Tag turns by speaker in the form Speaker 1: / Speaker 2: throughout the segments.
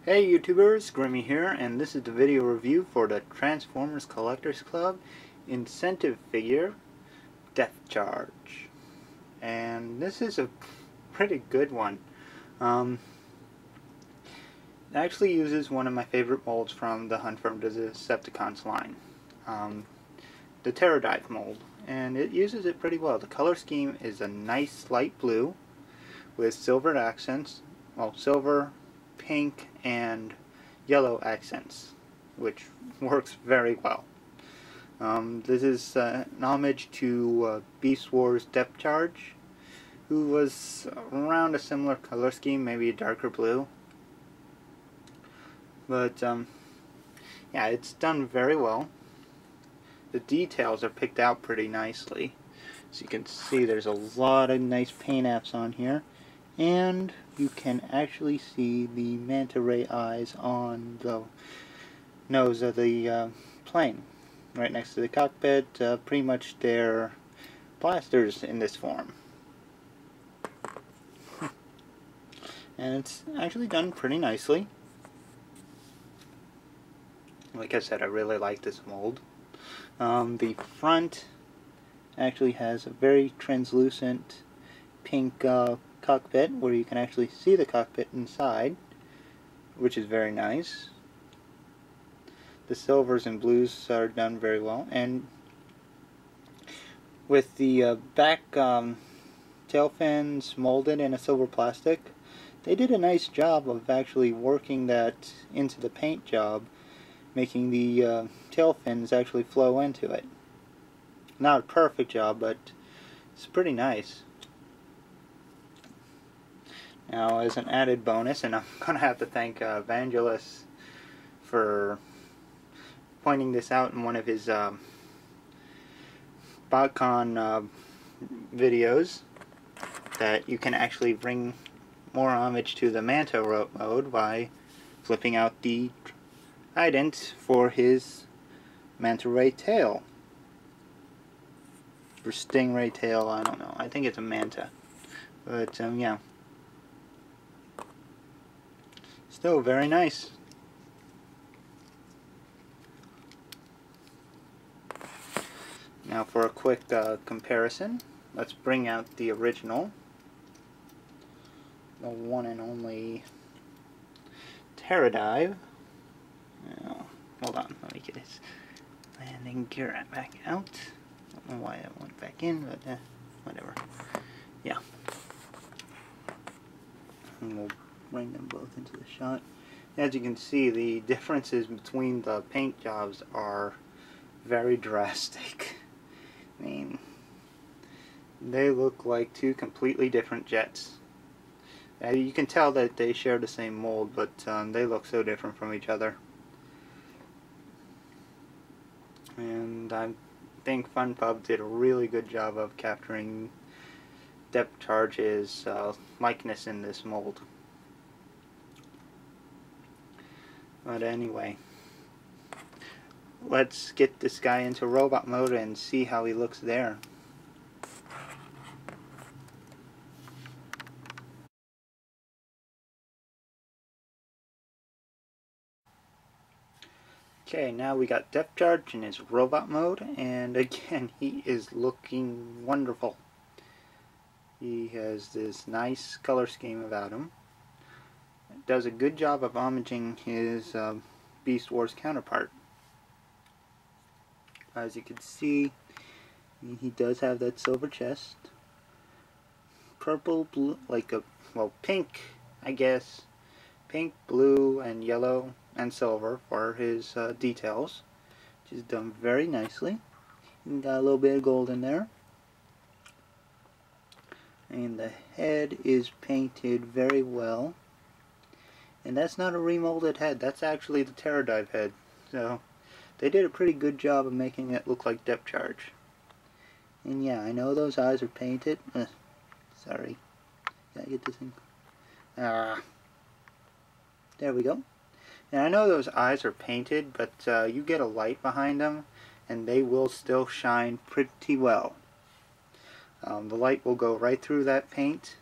Speaker 1: Hey YouTubers, Grimmy here, and this is the video review for the Transformers Collectors Club incentive figure, Depthcharge. And this is a pretty good one. It actually uses one of my favorite molds from the Hunt for the Decepticons line, the Pterodite mold, and it uses it pretty well. The color scheme is a nice light blue with silver accents, well, silver, pink, and yellow accents, which works very well. This is an homage to Beast Wars Depthcharge, who was around a similar color scheme, maybe a darker blue. But yeah, it's done very well. The details are picked out pretty nicely. So you can see there's a lot of nice paint apps on here. And you can actually see the manta ray eyes on the nose of the plane, right next to the cockpit. Pretty much they're blasters in this form. And it's actually done pretty nicely. Like I said, I really like this mold. The front actually has a very translucent pink cockpit where you can actually see the cockpit inside, which is very nice. The silvers and blues are done very well, and with the back tail fins molded in a silver plastic, they did a nice job of actually working that into the paint job, making the tail fins actually flow into it. Not a perfect job, but it's pretty nice. Now, as an added bonus, and I'm going to have to thank Vangelis for pointing this out in one of his BotCon videos, that you can actually bring more homage to the Manta mode by flipping out the ident for his manta ray tail. Or stingray tail, I don't know. I think it's a manta. But, yeah. Still very nice. Now for a quick comparison, let's bring out the original, the one and only Pterodite. Now, hold on, let me get his landing gear back out. I don't know why that went back in, but whatever. Yeah. And we'll bring them both into the shot. As you can see, the differences between the paint jobs are very drastic. I mean, they look like two completely different jets. You can tell that they share the same mold, but they look so different from each other. And I think FunPub did a really good job of capturing Depthcharge's likeness in this mold. But anyway, let's get this guy into robot mode and see how he looks there. Okay, now we got Depthcharge in his robot mode, and again, he is looking wonderful. He has this nice color scheme about him. It does a good job of homaging his Beast Wars counterpart. As you can see, he does have that silver chest. Purple, blue, like a, well, pink, I guess. Pink, blue, and yellow, and silver for his details, which is done very nicely. And got a little bit of gold in there. And the head is painted very well. And that's not a remolded head, that's actually the Pterodite head. So they did a pretty good job of making it look like Depthcharge. And yeah, I know those eyes are painted. Sorry. Gotta get this thing. There we go. And I know those eyes are painted, but you get a light behind them, and they will still shine pretty well. The light will go right through that paint.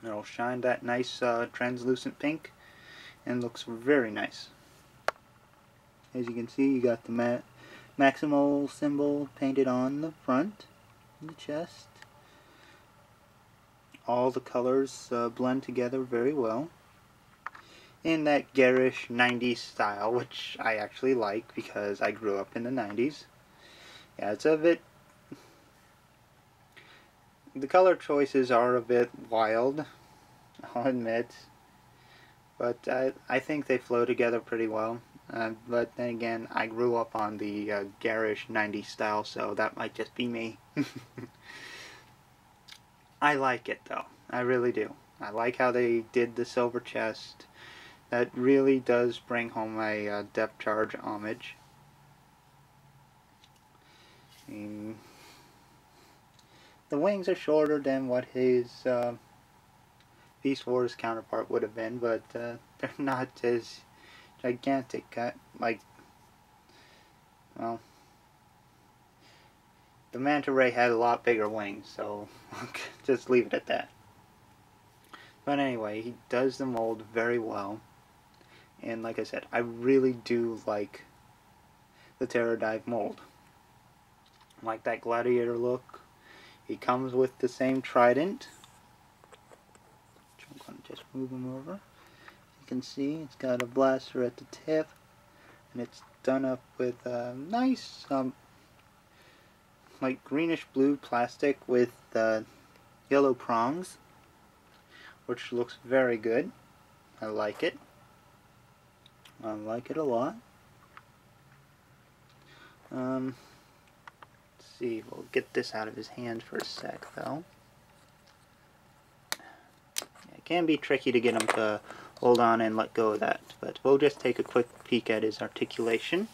Speaker 1: It'll shine that nice translucent pink, and looks very nice. As you can see, you got the Maximal symbol painted on the front, and the chest. All the colors blend together very well in that garish 90s style, which I actually like because I grew up in the 90s. Yeah, it's a bit... the color choices are a bit wild, I'll admit, but I think they flow together pretty well. But then again, I grew up on the garish 90s style, so that might just be me. I like it though, I really do. I like how they did the silver chest. That really does bring home a Depthcharge homage. The wings are shorter than what his Beast Wars counterpart would have been, but they're not as gigantic. Like, well, the Manta Ray had a lot bigger wings, so just leave it at that. But anyway, he does the mold very well. And like I said, I really do like the Pterodive mold. I like that gladiator look. He comes with the same trident. I'm going to just move him over. You can see it's got a blaster at the tip, and it's done up with nice like greenish blue plastic with yellow prongs, which looks very good. I like it. I like it a lot. Let's see, we'll get this out of his hand for a sec though. It can be tricky to get him to hold on and let go of that, but we'll just take a quick peek at his articulation.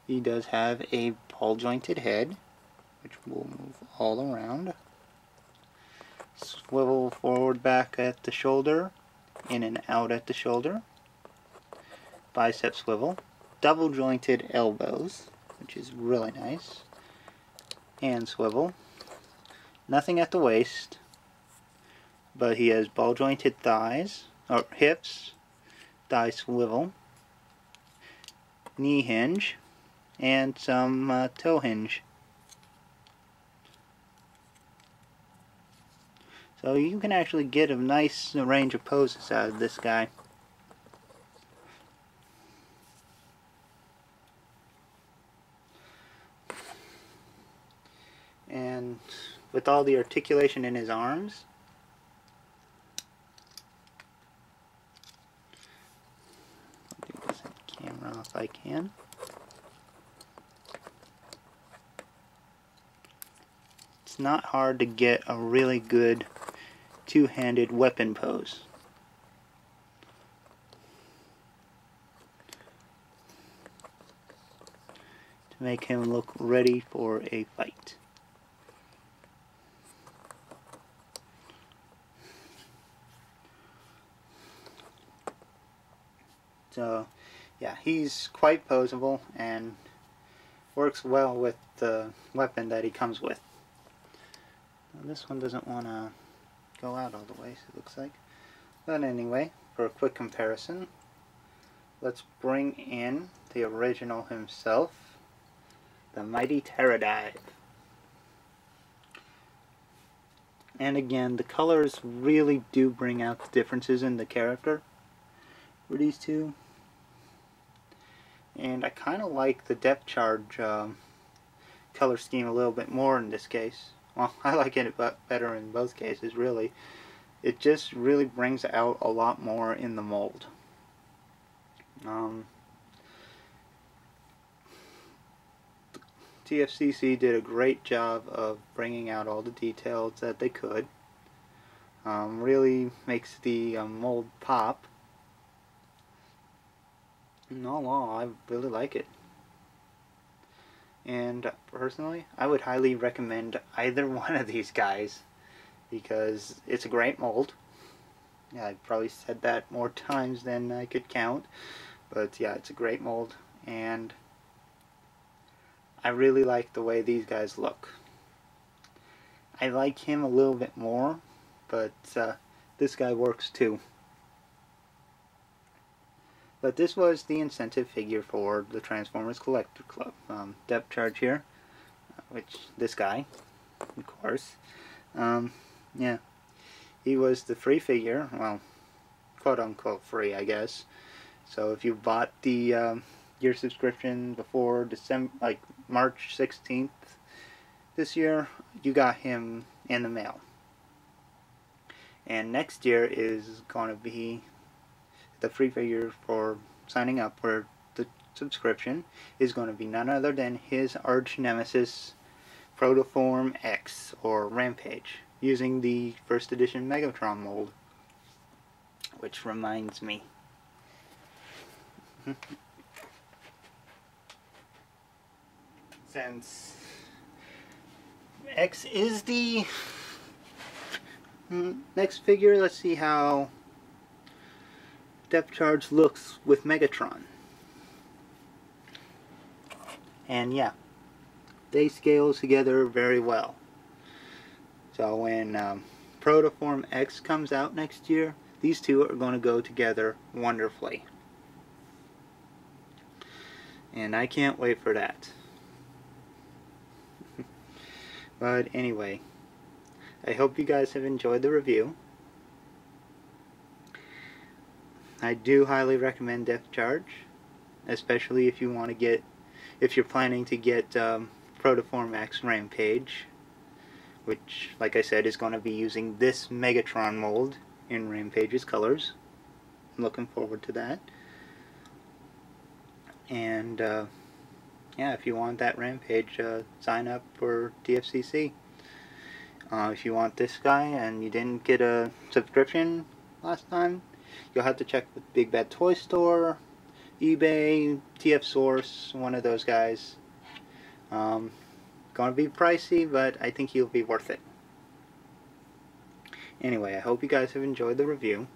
Speaker 1: He does have a ball jointed head, which will move all around. Swivel forward back at the shoulder, in and out at the shoulder. Bicep swivel. Double jointed elbows, which is really nice. And swivel. Nothing at the waist, but he has ball jointed thighs, or hips, thigh swivel, knee hinge, and some toe hinge. So you can actually get a nice range of poses out of this guy. And with all the articulation in his arms, I'll do this on camera if I can. It's not hard to get a really good two-handed weapon pose. To make him look ready for a fight. So, yeah, he's quite poseable and works well with the weapon that he comes with. Now, this one doesn't want to go out all the way, so it looks like. But anyway, for a quick comparison, let's bring in the original himself, the mighty Pterodive. And again, the colors really do bring out the differences in the character for these two. And I kind of like the Depthcharge color scheme a little bit more in this case. Well, I like it better in both cases, really. It just really brings out a lot more in the mold. TFCC did a great job of bringing out all the details that they could. Really makes the mold pop. No, I really like it. And personally, I would highly recommend either one of these guys because it's a great mold. Yeah, I've probably said that more times than I could count, but yeah, it's a great mold, and I really like the way these guys look. I like him a little bit more, but this guy works too. But this was the incentive figure for the Transformers Collector Club. Depthcharge here, which this guy, of course. Yeah, he was the free figure, well, quote unquote free, I guess. So if you bought the year subscription before December, like March 16th this year, you got him in the mail. And next year is going to be the free figure for signing up for the subscription is going to be none other than his arch nemesis Protoform X, or Rampage, using the first edition Megatron mold. Which reminds me, since X is the next figure, let's see how Depthcharge looks with Megatron. And yeah, they scale together very well. So when Protoform X comes out next year, these two are going to go together wonderfully. And I can't wait for that. But anyway, I hope you guys have enjoyed the review. I do highly recommend Depthcharge, especially if you want to get, if you're planning to get Protoform X Rampage, which, like I said, is going to be using this Megatron mold in Rampage's colors. I'm looking forward to that. And yeah, if you want that Rampage, sign up for TFCC. If you want this guy and you didn't get a subscription last time, you'll have to check the Big Bad Toy Store, eBay, TF Source, one of those guys. Gonna be pricey, but I think you'll be worth it. Anyway, I hope you guys have enjoyed the review,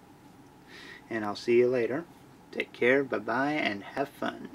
Speaker 1: and I'll see you later. Take care, bye-bye, and have fun.